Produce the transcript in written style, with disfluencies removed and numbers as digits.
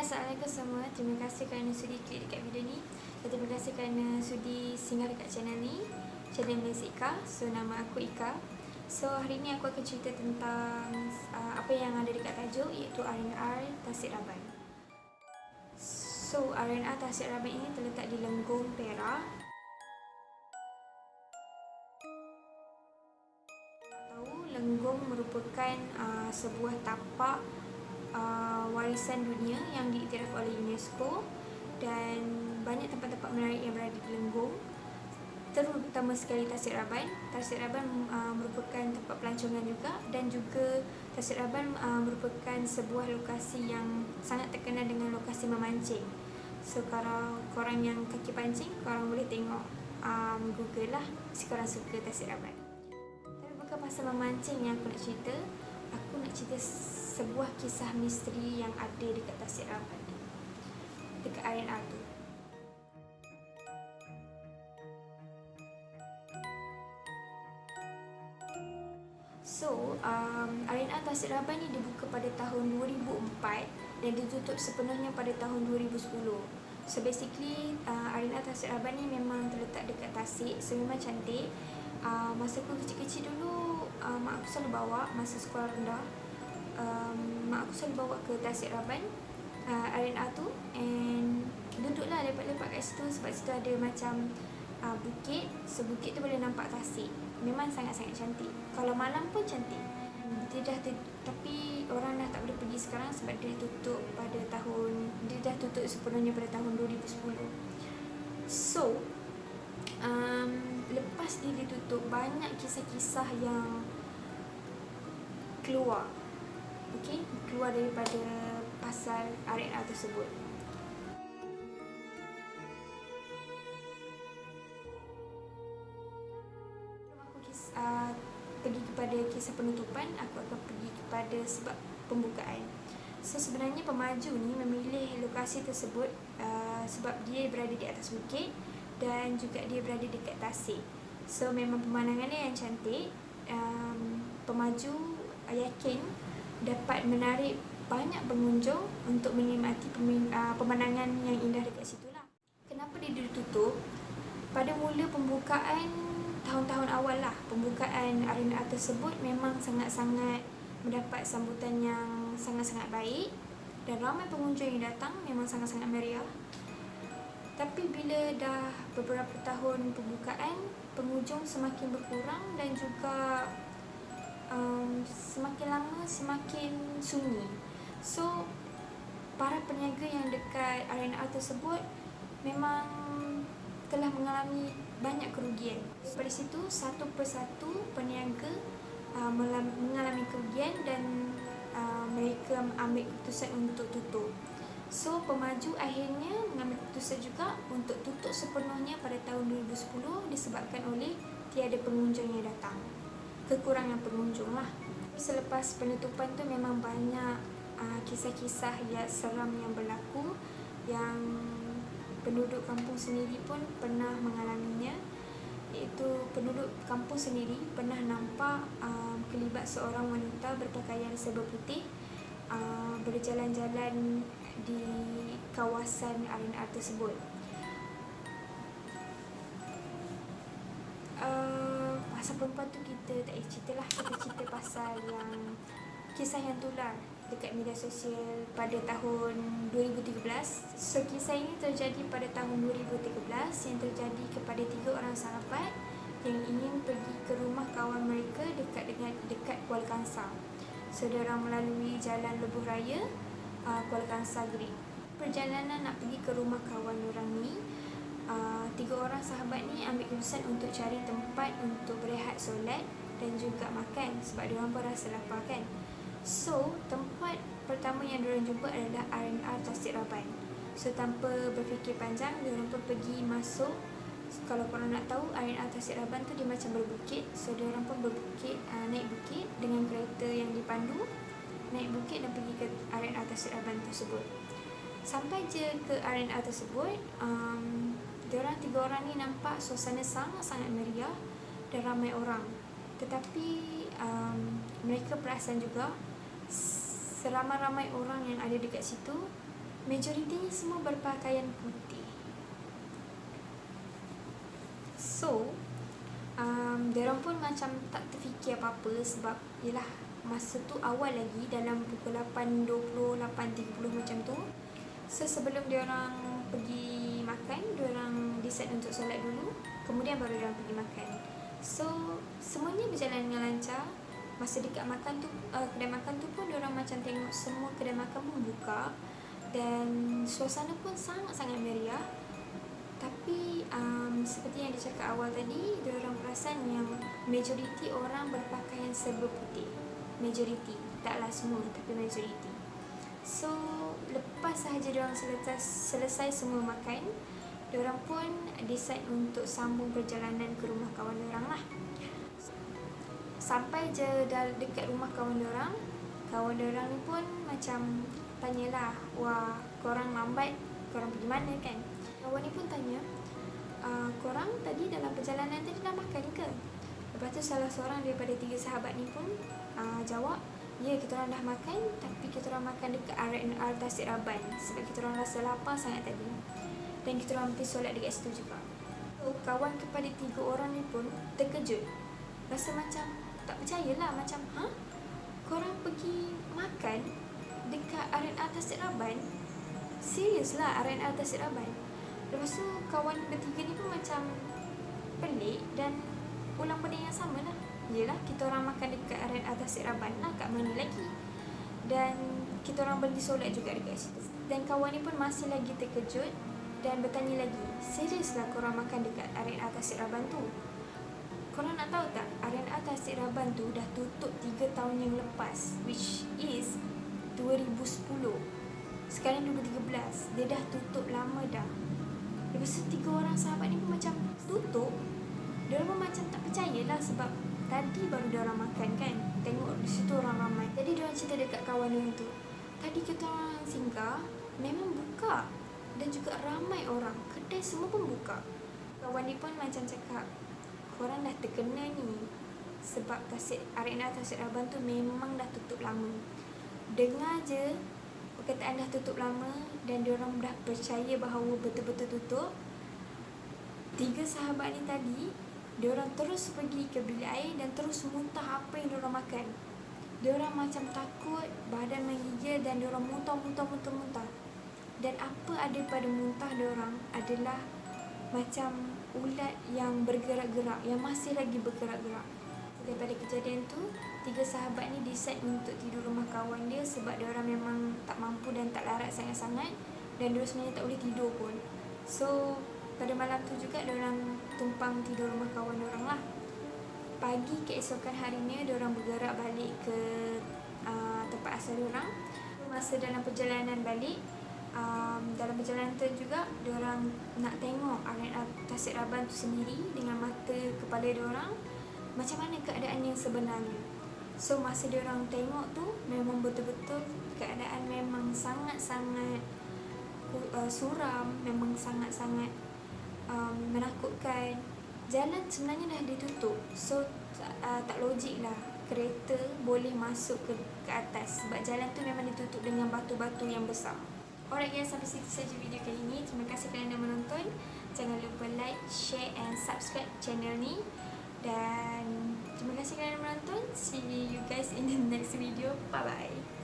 Assalamualaikum semua. Terima kasih kerana sudi klik dekat video ni. Dan terima kasih kerana sudi singgah dekat channel ni, channel Music Ika. So, nama aku Ika. So, hari ni aku akan cerita tentang apa yang ada dekat tajuk, iaitu R&R Tasik Raban. So, R&R Tasik Raban ini terletak di Lenggong, Perak. Lenggong merupakan sebuah tapak warisan dunia yang diiktiraf oleh UNESCO, dan banyak tempat-tempat menarik yang berada di Lenggong, terutama sekali Tasik Raban. Tasik Raban merupakan tempat pelancongan juga, dan juga Tasik Raban merupakan sebuah lokasi yang sangat terkenal dengan lokasi memancing. So, kalau korang yang kaki pancing, korang boleh tengok Google lah, jika korang suka Tasik Raban. Bukan pasal memancing yang aku nak cerita. Aku nak cerita sebuah kisah misteri yang ada dekat Tasik Raban, dekat R&R tu. So, R&R Tasik Raban ni dibuka pada tahun 2004 dan ditutup sepenuhnya pada tahun 2010. So basically, R&R Tasik Raban ni memang terletak dekat Tasik. So memang cantik. Masa aku kecil-kecil dulu, mak aku selalu bawa masa sekolah rendah. Mak aku selalu bawa ke Tasik Raban, R&R tu, and duduklah lepak-lepak kat situ, sebab situ ada macam bukit. So bukit tu boleh nampak Tasik. Memang sangat-sangat cantik. Kalau malam pun cantik. Tapi orang dah tak boleh pergi sekarang sebab dia dah tutup sepenuhnya pada tahun 2010. So, lepas dia ditutup, banyak kisah-kisah yang keluar daripada pasal R&R tersebut. Aku pergi kepada kisah penutupan, aku akan pergi kepada sebab pembukaan. So sebenarnya pemaju ni memilih lokasi tersebut sebab dia berada di atas bukit dan juga dia berada dekat Tasik. So memang pemandangannya yang cantik. Pemaju yakin dapat menarik banyak pengunjung untuk menikmati pemandangan yang indah dekat situ lah. Kenapa dia ditutup? Pada mula pembukaan, tahun-tahun awal lah, pembukaan R&R tersebut memang sangat-sangat mendapat sambutan yang sangat-sangat baik dan ramai pengunjung yang datang, memang sangat-sangat meriah. Tapi bila dah beberapa tahun pembukaan, pengunjung semakin berkurang dan juga semakin lama semakin sunyi. So, para peniaga yang dekat R&R tersebut memang telah mengalami banyak kerugian. Dari situ, satu persatu peniaga mengalami kerugian dan mereka ambil keputusan untuk tutup. So, pemaju akhirnya mengambil keputusan juga untuk tutup sepenuhnya pada tahun 2010 disebabkan oleh tiada pengunjung yang datang. Kekurangan pengunjung lah. Selepas penutupan tu memang banyak kisah-kisah yang seram yang berlaku, yang penduduk kampung sendiri pun pernah mengalaminya. Iaitu penduduk kampung sendiri pernah nampak kelibat seorang wanita berpakaian serba putih berjalan-jalan di kawasan R&R tersebut. Pasal perempuan tu kita tak payah cerita lah. Kita cerita pasal yang kisah yang tular dekat media sosial pada tahun 2013. So, kisah ini terjadi pada tahun 2013 yang terjadi kepada 3 orang sahabat yang ingin pergi ke rumah kawan mereka dekat Kuala Kangsar. So, diorang melalui jalan Lebuh Raya, Kuala Kangsar Great. Perjalanan nak pergi ke rumah kawan diorang ni, 3 orang sahabat ni ambil keputusan untuk cari tempat untuk berehat, solat dan juga makan sebab diorang pun rasa lapar kan. So, tempat pertama yang diorang jumpa adalah R&R Tasik Raban. So, tanpa berfikir panjang, diorang pun pergi masuk. Kalau korang nak tahu, R&R Tasik Raban tu dia macam berbukit. So, diorang pun naik bukit dengan kereta yang dipandu, naik bukit dan pergi ke R&R Tasik Raban tersebut. Sampai je ke R&R tersebut, diorang 3 orang ni nampak suasana sangat-sangat meriah dan ramai orang. Tetapi mereka perasan juga seramai-ramai orang yang ada dekat situ majoritinya semua berpakaian putih. So, diorang pun macam tak terfikir apa-apa sebab yelah masa tu awal lagi dalam pukul 8.20, 8.30 macam tu. So sebelum diorang pergi makan, diorang decide untuk solat dulu, kemudian baru diorang pergi makan. So semuanya berjalan dengan lancar. Masa dekat makan tu, kedai makan tu pun diorang macam tengok semua kedai makan pun buka dan suasana pun sangat-sangat meriah. Tapi seperti yang dicakap awal tadi, diorang perasan yang majoriti orang berpakaian serba putih. Majoriti, taklah semua tapi majoriti. So lepas sahaja diorang selesai semua makan, diorang pun decide untuk sambung perjalanan ke rumah kawan diorang lah. Sampai je dah dekat rumah kawan diorang ni pun macam tanyalah, wah korang lambat, korang pergi mana kan? Kawan ni pun tanya, korang tadi dalam perjalanan tadi dah makan ke? Lepas tu salah seorang daripada 3 sahabat ni pun jawab, ya kita orang dah makan, tapi kita orang makan dekat R&R Tasik Raban sebab kita orang rasa lapar sangat tadi dan kita orang pergi solat dekat situ juga. So, kawan kepada 3 orang ni pun terkejut, rasa macam tak percayalah, macam korang pergi makan dekat R&R Tasik Raban? Serius lah, R&R Tasik Raban? Lepas tu kawan bertiga ni pun macam pelik dan ulang benda yang sama lah. Yelah, kita orang makan dekat R&R Tasik Raban lah, kat mana lagi? Dan kita orang berhenti solat juga dekat situ. Dan kawan ni pun masih lagi terkejut dan bertanya lagi, serius lah korang makan dekat R&R Tasik Raban tu? Korang nak tahu tak, R&R Tasik Raban tu dah tutup 3 tahun yang lepas, which is 2010. Sekarang 2013, dia dah tutup lama dah. Lepas tu 3 orang sahabat ni pun macam tutup. Diorang pun macam tak percayalah sebab tadi baru diorang makan kan, tengok di situ orang ramai. Jadi diorang cerita dekat kawan diorang tu, tadi kita orang singgah memang buka dan juga ramai orang, kedai semua pun buka. Kawan ni pun macam cakap, korang dah terkena ni sebab R&R Tasik Raban tu memang dah tutup lama. Dengar je perkataan dah tutup lama dan diorang dah percaya bahawa betul-betul tutup. 3 sahabat ni tadi, diorang terus pergi ke bilik air dan terus muntah apa yang diorang makan. Diorang macam takut, badan menggigil dan diorang muntah. Dan apa ada pada muntah diorang adalah macam ulat yang bergerak-gerak, yang masih lagi bergerak-gerak. Daripada kejadian tu, 3 sahabat ni decide untuk tidur rumah kawan dia sebab diorang memang tak mampu dan tak larat sangat-sangat dan diorang sebenarnya tak boleh tidur pun. So pada malam tu juga diorang tumpang tidur rumah kawan diorang lah. Pagi keesokan harinya diorang bergerak balik ke tempat asal diorang. Masa dalam perjalanan balik, dalam perjalanan tu juga diorang nak tengok R&R Tasik Raban tu sendiri dengan mata kepala diorang macam mana keadaan yang sebenarnya. So masa diorang tengok tu memang betul-betul keadaan memang sangat-sangat suram, memang sangat-sangat menakutkan. Jalan sebenarnya dah ditutup, so tak logik lah kereta boleh masuk ke atas sebab jalan tu memang ditutup dengan batu-batu yang besar. Alright guys, sampai situ saja video kali ini. Terima kasih kerana menonton. Jangan lupa like, share and subscribe channel ni. Dan terima kasih kerana menonton. See you guys in the next video. Bye bye.